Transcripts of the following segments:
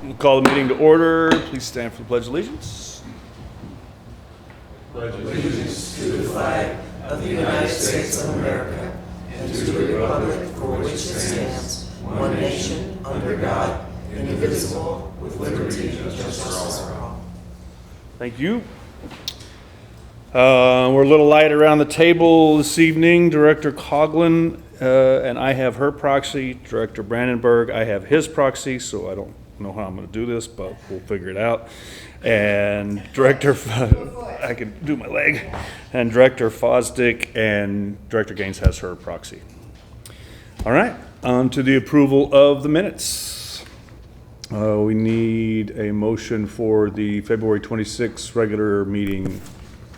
We'll call the meeting to order. Please stand for the Pledge of Allegiance. Pledge allegiance to the flag of the United States of America and to the republic for which it stands, one nation, under God, indivisible, with liberty and justice for all. Thank you. We're a little light around the table this evening. Director Coughlin and I have her proxy. Director Brandenburg, I have his proxy, so I don't know how I'm going to do this, but we'll figure it out. And Director, I can do my leg. And Director Fosdick and Director Gaines has her proxy. All right, on to the approval of the minutes. We need a motion for the February 26th regular meeting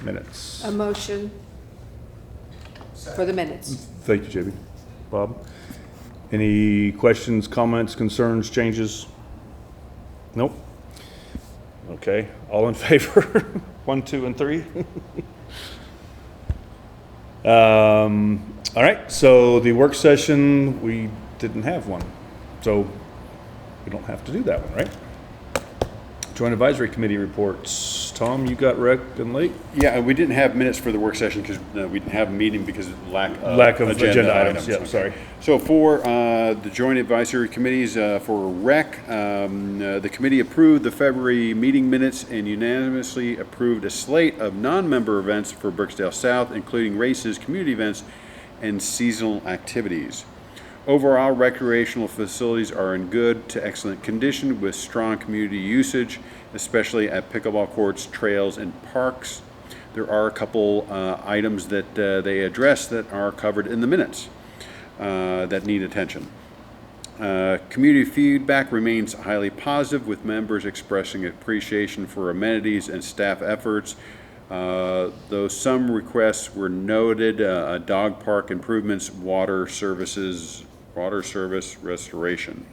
minutes. A motion for the minutes. Thank you, JB. Bob? Any questions, comments, concerns, changes? Nope. Okay, all in favor? 1, 2, and 3. All right, so the work session, we didn't have one. So we don't have to do that one, right? Joint Advisory Committee reports. Tom, you got rec and late? Yeah, we didn't have minutes for the work session because we didn't have a meeting because of lack of agenda items. Yeah, sorry. So for the Joint Advisory Committees, for rec, the committee approved the February meeting minutes and unanimously approved a slate of non-member events for Birksdale South, including races, community events, and seasonal activities. Overall, recreational facilities are in good to excellent condition with strong community usage, especially at pickleball courts, trails, and parks. There are a couple items that they address that are covered in the minutes that need attention. Community feedback remains highly positive, with members expressing appreciation for amenities and staff efforts. Though some requests were noted, dog park improvements, water service restoration.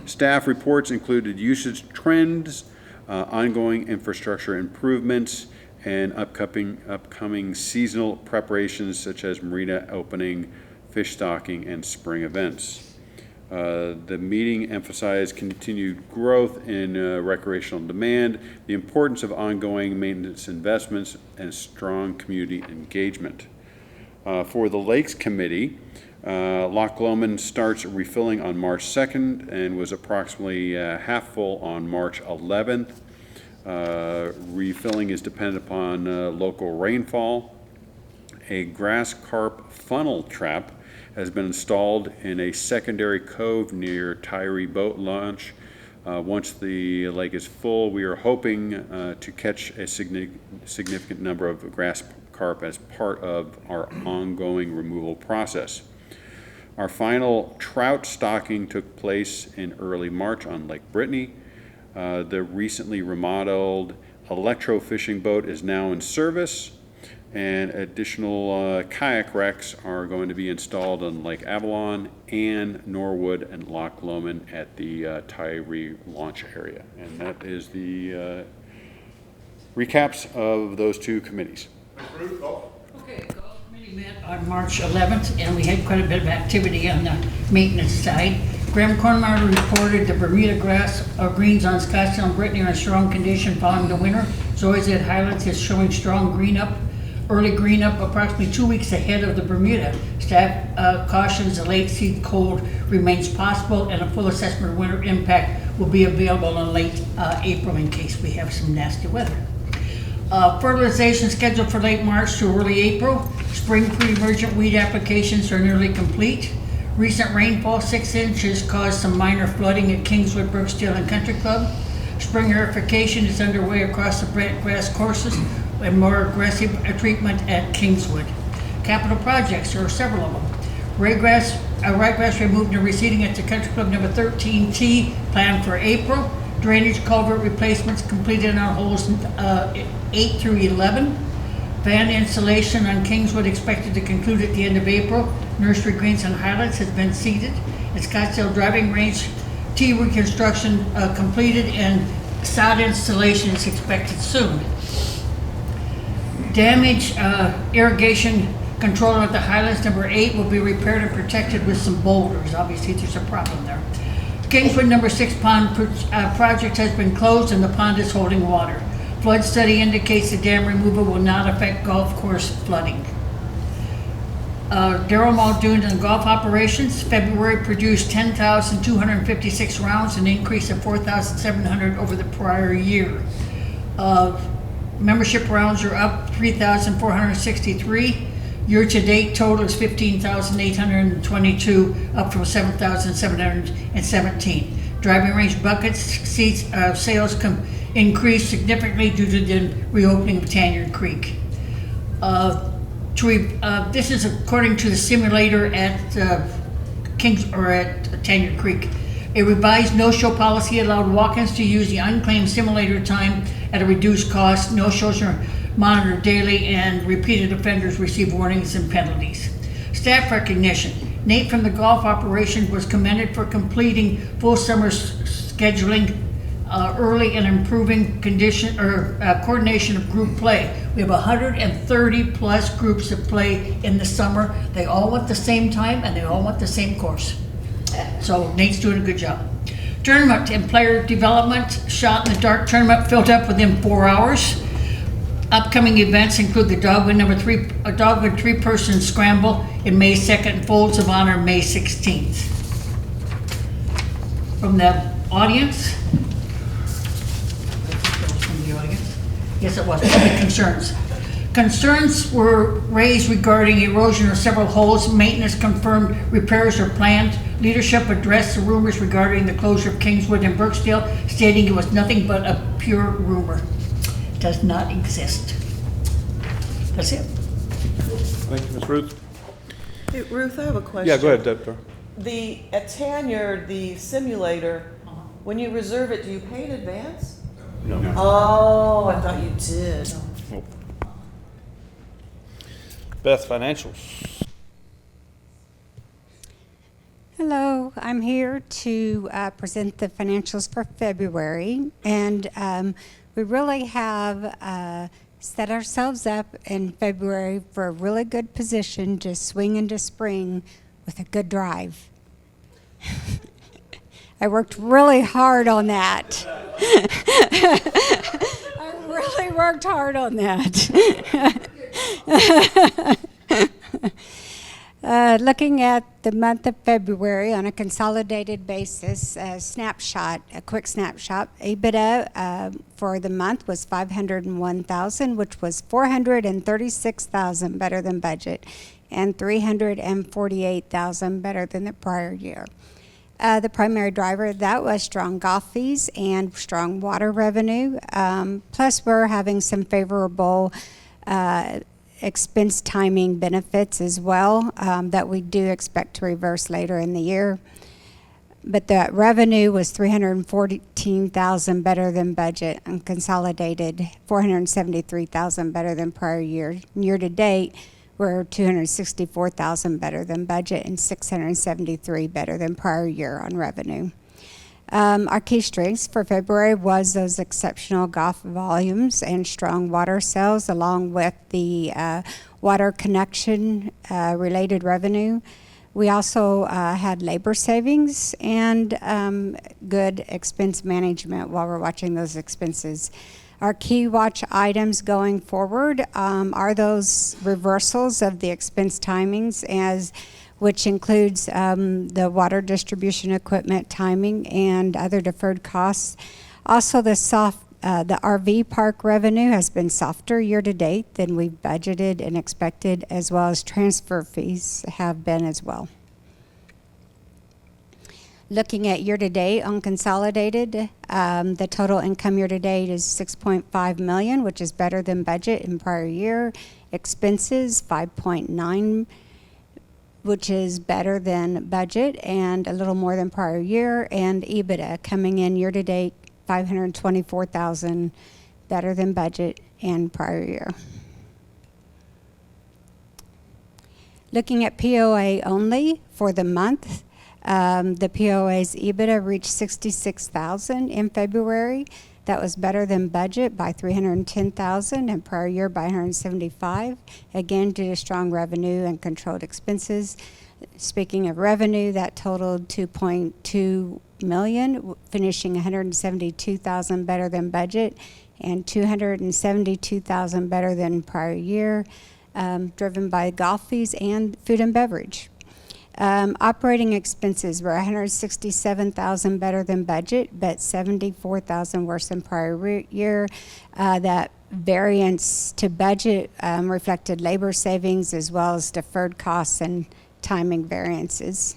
Staff reports included usage trends, ongoing infrastructure improvements, and upcoming seasonal preparations such as marina opening, fish stocking, and spring events. The meeting emphasized continued growth in recreational demand, the importance of ongoing maintenance investments, and strong community engagement. For the Lakes Committee, Loch Lomond starts refilling on March 2nd and was approximately half full on March 11th. Refilling is dependent upon local rainfall. A grass carp funnel trap has been installed in a secondary cove near Tyree Boat Launch. Once the lake is full, we are hoping to catch a significant number of grass carp as part of our ongoing removal process. Our final trout stocking took place in early March on Lake Brittany. The recently remodeled electro fishing boat is now in service, and additional kayak wrecks are going to be installed on Lake Avalon and Norwood and Loch Lomond at the Tyree launch area. And that is the recaps of those two committees. Okay, golf committee met on March 11th, and we had quite a bit of activity on the maintenance side. Graham Cornmeyer reported the Bermuda grass greens on Scottsdale and Brittany are in strong condition following the winter. Zoy's at Highlands is showing strong green up. Early green up approximately 2 weeks ahead of the Bermuda. Staff cautions the late seed cold remains possible, and a full assessment of winter impact will be available in late April in case we have some nasty weather. Fertilization scheduled for late March to early April. Spring pre-emergent weed applications are nearly complete. Recent rainfall, 6 inches, caused some minor flooding at Kingswood, Birksdale, and Country Club. Spring aerification is underway across the grass courses, and more aggressive treatment at Kingswood. Capital projects, there are several of them. Ryegrass removed and reseeding at the Country Club number 13T, planned for April. Drainage culvert replacements completed on holes 8 through 11. Van installation on Kingswood expected to conclude at the end of April. Nursery greens and highlights has been seeded. At Scottsdale driving range, tee reconstruction completed, and sod installation is expected soon. Damage irrigation control at the Highlands number 8 will be repaired and protected with some boulders. Obviously, there's a problem there. Kingswood number 6 pond project has been closed and the pond is holding water. Flood study indicates the dam removal will not affect golf course flooding. Darrell Muldoon and golf operations, February produced 10,256 rounds, an increase of 4,700 over the prior year. Membership rounds are up 3,463. Year-to-date total is 15,822, up from 7,717. Driving range buckets seats sales increased significantly due to the reopening of Tanyard Creek. This is according to the simulator at Tanyard Creek. A revised no-show policy allowed walk-ins to use the unclaimed simulator time at a reduced cost. No-shows are monitored daily, and repeated offenders receive warnings and penalties. Staff recognition. Nate from the golf operation was commended for completing full summer scheduling early and improving coordination of group play. We have 130 plus groups that play in the summer. They all want the same time and they all want the same course. So Nate's doing a good job. Tournament and player development. Shot in the dark tournament filled up within 4 hours. Upcoming events include the Dogwood Dogwood 3-person scramble in May 2nd and Folds of Honor May 16th. From the audience. Yes, it was. Public concerns. Concerns were raised regarding erosion of several holes. Maintenance confirmed repairs are planned. Leadership addressed the rumors regarding the closure of Kingswood and Birchdale, stating it was nothing but a pure rumor. It does not exist. That's it. Thank you, Ms. Ruth. Hey, Ruth, I have a question. Yeah, go ahead, Deb. At Tanyard, the simulator, when you reserve it, do you pay in advance? No. Oh, I thought you did. Nope. Beth, financials. Hello, I'm here to present the financials for February, and we really have set ourselves up in February for a really good position to swing into spring with a good drive. I worked really hard on that. I really worked hard on that. Looking at the month of February on a consolidated basis, a quick snapshot, EBITDA for the month was $501,000, which was $436,000 better than budget, and $348,000 better than the prior year. The primary driver of that was strong golf fees and strong water revenue. Plus, we're having some favorable expense timing benefits as well that we do expect to reverse later in the year. But the revenue was $314,000 better than budget and consolidated $473,000 better than prior year. Year to date, we're $264,000 better than budget and $673 better than prior year on revenue. Our key strengths for February was those exceptional golf volumes and strong water sales, along with the water connection related revenue. We also had labor savings and good expense management while we're watching those expenses. Our key watch items going forward are those reversals of the expense timings, which includes the water distribution equipment timing and other deferred costs. Also, the RV park revenue has been softer year to date than we budgeted and expected, as well as transfer fees have been as well. Looking at year-to-date on consolidated, the total income year-to-date is $6.5 million, which is better than budget in prior year. Expenses, $5.9, which is better than budget and a little more than prior year. And EBITDA coming in year-to-date, $524,000, better than budget and prior year. Looking at POA only for the month, the POA's EBITDA reached $66,000 in February. That was better than budget by $310,000 and prior year by $175,000. Again, due to strong revenue and controlled expenses. Speaking of revenue, that totaled $2.2 million, finishing 172,000 better than budget and 272,000 better than prior year, driven by golf fees and food and beverage. Operating expenses were 167,000 better than budget, but 74,000 worse than prior year. That variance to budget reflected labor savings as well as deferred costs and timing variances.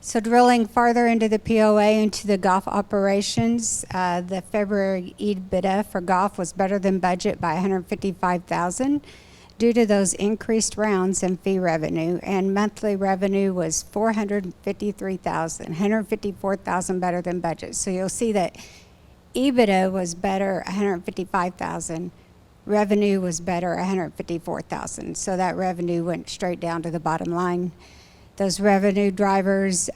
So drilling farther into the POA, into the golf operations, the February EBITDA for golf was better than budget by 155,000 due to those increased rounds and fee revenue, and monthly revenue was 453,000, 154,000 better than budget. So you'll see that EBITDA was better, 155,000. Revenue was better, 154,000. So that revenue went straight down to the bottom line. Those revenue drivers,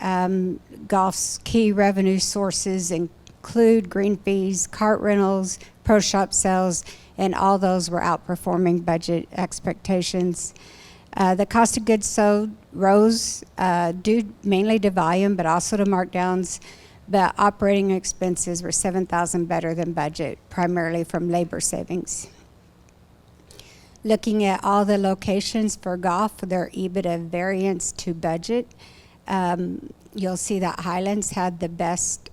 golf's key revenue sources include green fees, cart rentals, pro shop sales, and all those were outperforming budget expectations. The cost of goods sold rose due mainly to volume, but also to markdowns. But operating expenses were 7,000 better than budget, primarily from labor savings. Looking at all the locations for golf, their EBITDA variance to budget, you'll see that Highlands had the best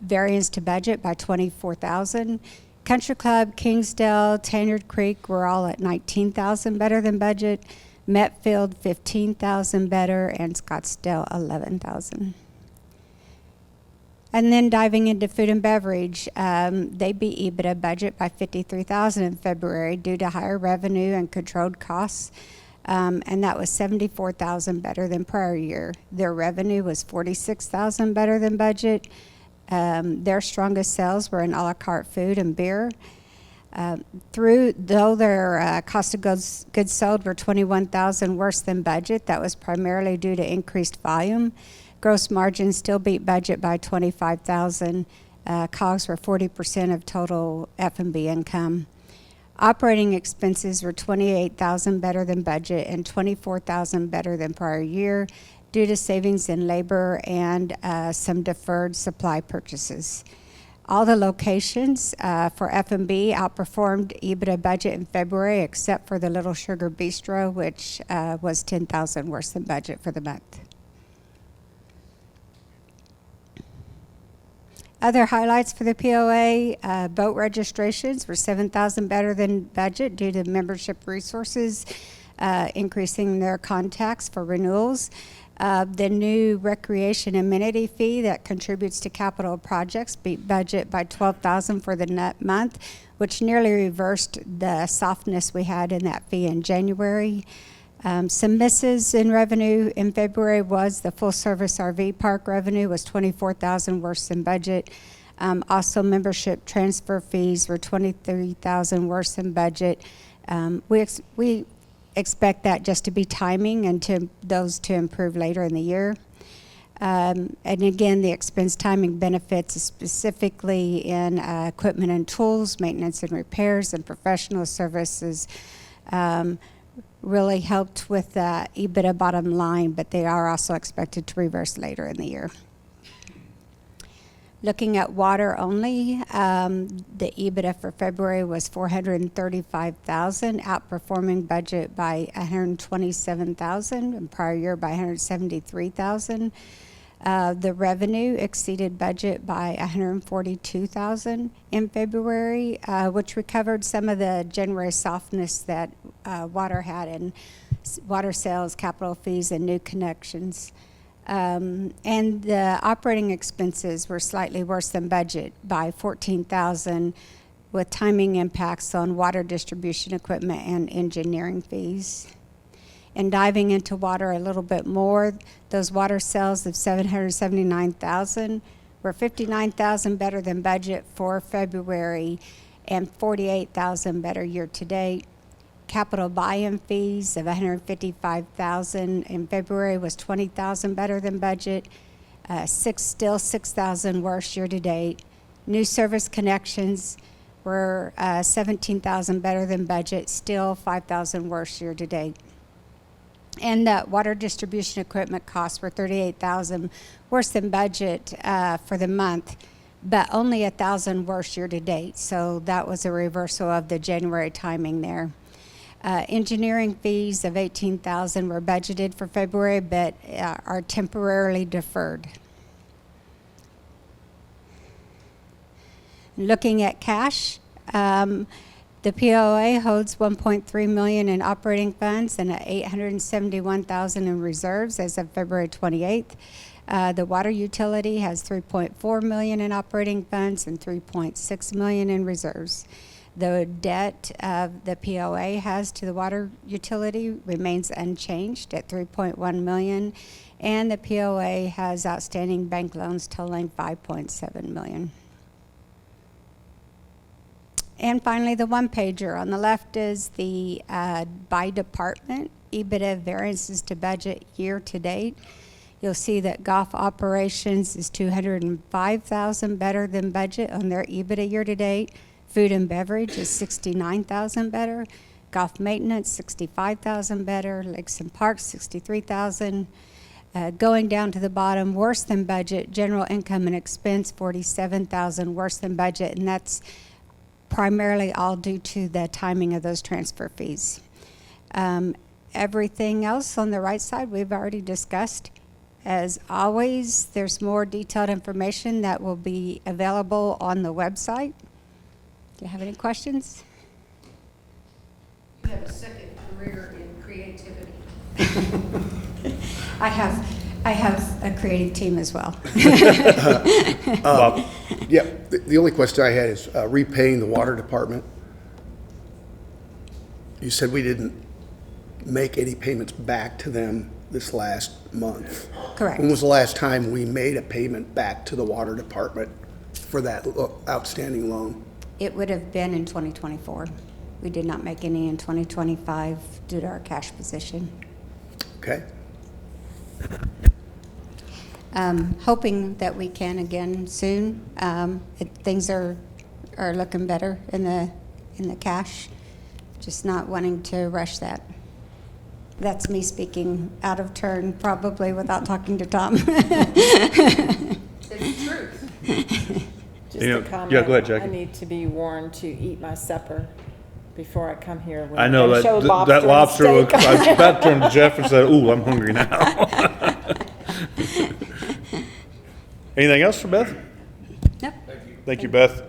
variance to budget by 24,000. Country Club, Kingsdale, Tanyard Creek were all at 19,000 better than budget. Metfield 15,000 better, and Scottsdale 11,000. And then diving into food and beverage, they beat EBITDA budget by 53,000 in February due to higher revenue and controlled costs, and that was 74,000 better than prior year. Their revenue was 46,000 better than budget. Their strongest sales were in a la carte food and beer. Though their cost of goods sold were 21,000 worse than budget, that was primarily due to increased volume. Gross margin still beat budget by 25,000. COGS were 40% of total F&B income. Operating expenses were 28,000 better than budget and 24,000 better than prior year due to savings in labor and some deferred supply purchases. All the locations for F&B outperformed EBITDA budget in February, except for the Little Sugar Bistro, which was 10,000 worse than budget for the month. Other highlights for the POA, boat registrations were 7,000 better than budget due to membership resources, increasing their contacts for renewals. The new recreation amenity fee that contributes to capital projects beat budget by 12,000 for the month, which nearly reversed the softness we had in that fee in January. Some misses in revenue in February was the full-service RV park revenue was 24,000 worse than budget. Also, membership transfer fees were 23,000 worse than budget. We expect that just to be timing and to those to improve later in the year. And again, the expense timing benefits specifically in equipment and tools, maintenance and repairs, and professional services. Really helped with the EBITDA bottom line, but they are also expected to reverse later in the year. Looking at water only, the EBITDA for February was 435,000, outperforming budget by 127,000, and prior year by 173,000. The revenue exceeded budget by 142,000 in February, which recovered some of the January softness that water had in water sales, capital fees, and new connections. And the operating expenses were slightly worse than budget by 14,000, with timing impacts on water distribution equipment and engineering fees. And diving into water a little bit more, those water sales of 779,000 were 59,000 better than budget for February and 48,000 better year to date. Capital buy-in fees of 155,000 in February was 20,000 better than budget, still 6,000 worse year to date. New service connections were 17,000 better than budget, still 5,000 worse year to date. And the water distribution equipment costs were $38,000 worse than budget for the month, but only $1,000 worse year to date. So that was a reversal of the January timing there. Engineering fees of $18,000 were budgeted for February, but are temporarily deferred. Looking at cash, the POA holds $1.3 million in operating funds and $871,000 in reserves as of February 28th. The water utility has $3.4 million in operating funds and $3.6 million in reserves. The debt of the POA has to the water utility remains unchanged at $3.1 million, and the POA has outstanding bank loans totaling $5.7 million. And finally, the one-pager. On the left is the by department EBITDA variances to budget year to date. You'll see that golf operations is $205,000 better than budget on their EBITDA year to date. Food and beverage is $69,000 better. Golf maintenance, $65,000 better. Lakes and parks, $63,000. Going down to the bottom, worse than budget. General income and expense, $47,000 worse than budget, and that's primarily all due to the timing of those transfer fees. Everything else on the right side we've already discussed. As always, there's more detailed information that will be available on the website. Do you have any questions? You have a second career in creativity. I have a creative team as well. Bob? Yeah, the only question I had is repaying the water department. You said we didn't make any payments back to them this last month. Correct. When was the last time we made a payment back to the water department for that outstanding loan? It would have been in 2024. We did not make any in 2025 due to our cash position. Okay. Hoping that we can again soon. Things are looking better in the cash. Just not wanting to rush that. That's me speaking out of turn, probably without talking to Tom. It's the truth. Just Yeah, a comment. yeah, go ahead, Jackie. I need to be warned to eat my supper before I come here. When I know they that, show that lobster, and steak. I was about to turn to Jeff and say, ooh, I'm hungry now. Anything else for Beth? Nope. Thank you, Beth.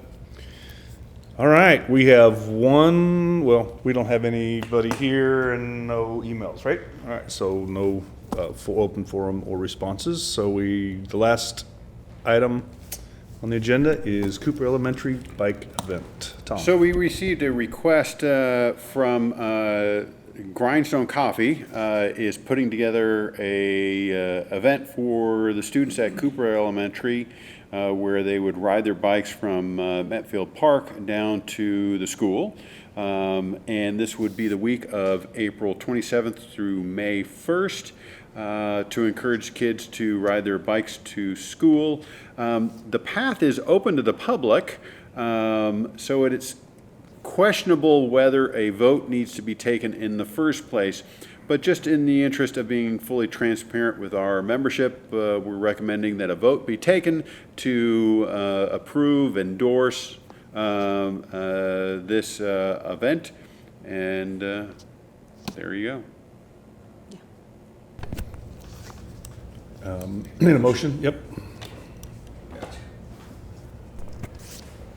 All right, we have we don't have anybody here and no emails, right? All right, so no open forum or responses. So the last item on the agenda is Cooper Elementary Bike Event. Tom? So we received a request from Grindstone Coffee is putting together a event for the students at Cooper Elementary where they would ride their bikes from Metfield Park down to the school. And this would be the week of April 27th through May 1st. To encourage kids to ride their bikes to school. The path is open to the public, so it's questionable whether a vote needs to be taken in the first place. But just in the interest of being fully transparent with our membership, we're recommending that a vote be taken to approve, endorse this event, and there you go. Need a motion? Yep.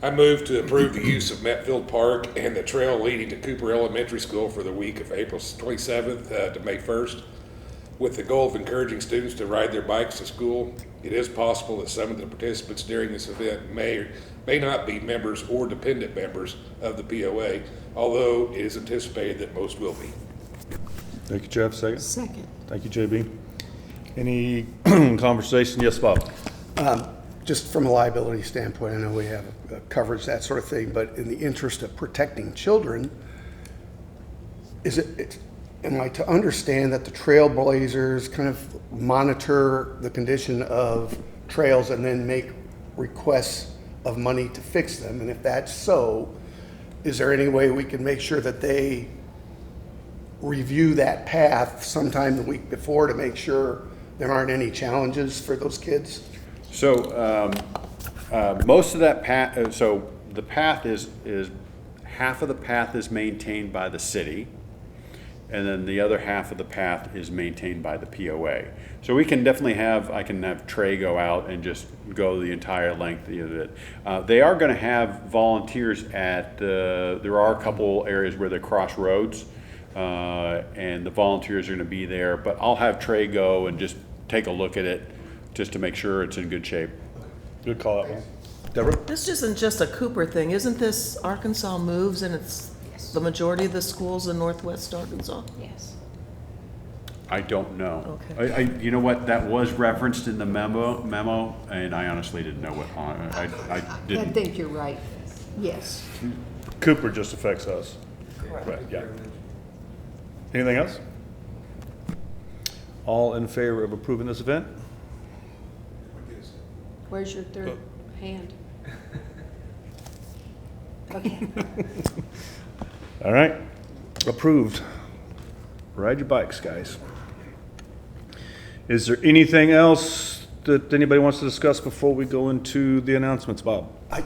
I move to approve the use of Metfield Park and the trail leading to Cooper Elementary School for the week of April 27th to May 1st, with the goal of encouraging students to ride their bikes to school. It is possible that some of the participants during this event may or may not be members or dependent members of the POA, although it is anticipated that most will be. Thank you, Jeff. Second? Second. Thank you, JB. Any conversation? Yes, Bob? Just from a liability standpoint, I know we have coverage, that sort of thing, but in the interest of protecting children, am I to understand that the trailblazers kind of monitor the condition of trails and then make requests of money to fix them? And if that's so, is there any way we can make sure that they review that path sometime the week before to make sure there aren't any challenges for those kids? So, most of that path, so the path is half of the path is maintained by the city, and then the other half of the path is maintained by the POA. So we can definitely I can have Trey go out and just go the entire length of it. They are gonna have volunteers at, there are a couple areas where they cross roads, and the volunteers are gonna be there, but I'll have Trey go and just take a look at it, just to make sure it's in good shape. Good call out, man. Deborah? This isn't just a Cooper thing, isn't this Arkansas Moves, and it's the majority of the schools in Northwest Arkansas? Yes. I don't know. Okay. You know what, that was referenced in the memo, and I honestly didn't know what, I I didn't. think you're right. Yes. Cooper just affects us. Right, yeah. Anything else? All in favor of approving this event? Where's your third hand? Okay. All right, approved. Ride your bikes, guys. Is there anything else that anybody wants to discuss before we go into the announcements, Bob? I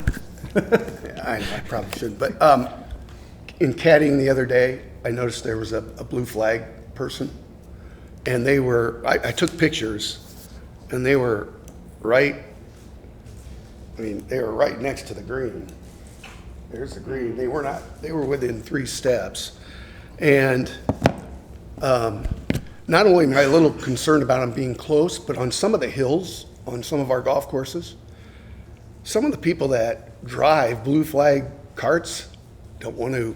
probably shouldn't, but in caddying the other day, I noticed there was a blue flag person, and they were, I took pictures, and they were right next to the green. There's the green. They were within 3 steps. And not only am I a little concerned about them being close, but on some of the hills, on some of our golf courses, some of the people that drive blue flag carts don't want to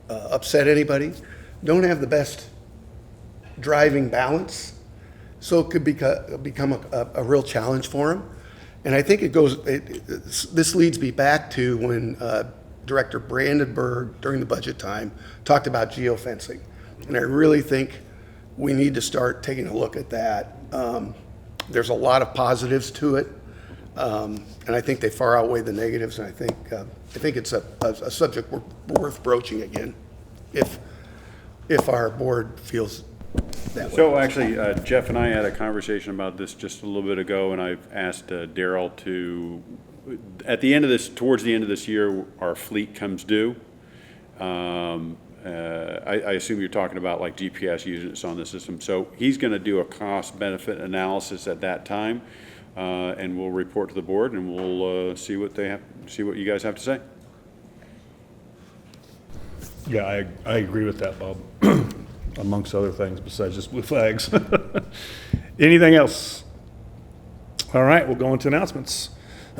upset anybody, don't have the best driving balance, so it could become a real challenge for them. And I think this leads me back to when Director Brandenburg, during the budget time, talked about geofencing. And I really think we need to start taking a look at that. There's a lot of positives to it, and I think they far outweigh the negatives, and I think it's a subject worth broaching again, if our board feels that way. So actually, Jeff and I had a conversation about this just a little bit ago, and I've asked Daryl to, towards the end of this year, our fleet comes due. I assume you're talking about like GPS units on the system. So he's going to do a cost-benefit analysis at that time, and we'll report to the board, and we'll see what you guys have to say. Yeah, I agree with that, Bob, amongst other things besides just blue flags. Anything else? All right, we'll go into announcements.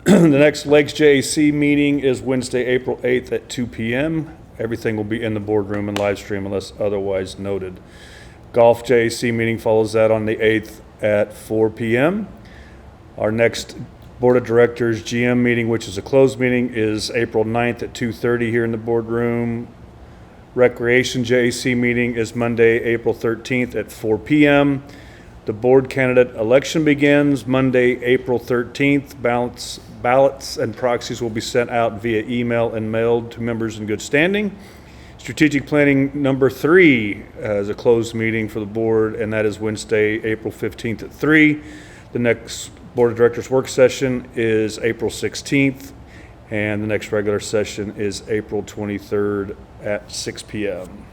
The next Lakes JAC meeting is Wednesday, April 8th at 2 p.m. Everything will be in the boardroom and live stream unless otherwise noted. Golf JAC meeting follows that on the 8th at 4 p.m. Our next Board of Directors GM meeting, which is a closed meeting, is April 9th at 2:30 here in the boardroom. Recreation JAC meeting is Monday, April 13th at 4 p.m. The board candidate election begins Monday, April 13th. Ballots and proxies will be sent out via email and mailed to members in good standing. Strategic planning number 3 is a closed meeting for the board, and that is Wednesday, April 15th at 3. The next Board of Directors work session is April 16th, and the next regular session is April 23rd at 6 p.m.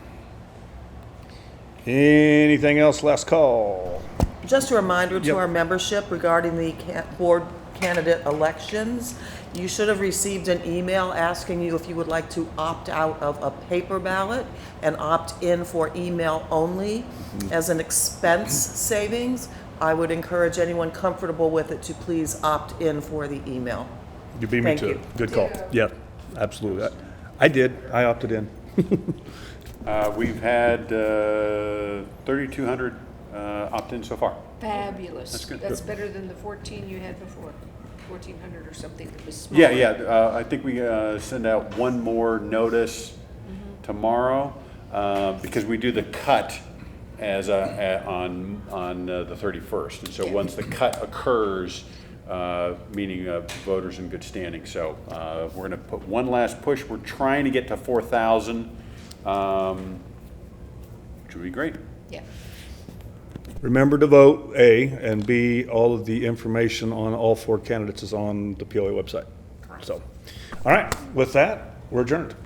Anything else? Last call. Just a reminder to Yep. our membership regarding the board candidate elections. You should have received an email asking you if you would like to opt out of a paper ballot and opt in for email only as an expense savings. I would encourage anyone comfortable with it to please opt in for the email. You beat me Thank to you. it. Good call. Yep, absolutely. I did. I opted in. We've had 3,200 opt-in so far. Fabulous. That's good. That's better than the 14 you had before. 1,400 or something that was Yeah, smaller. yeah. I think we send out one more notice tomorrow because we do the cut as on the 31st, and so once the cut occurs, meaning voters in good standing. So we're going to put one last push. We're trying to get to 4,000. which would be great. Yeah. Remember to vote, A, and B, all of the information on all 4 candidates is on the POA website. So, all right, with that, we're adjourned.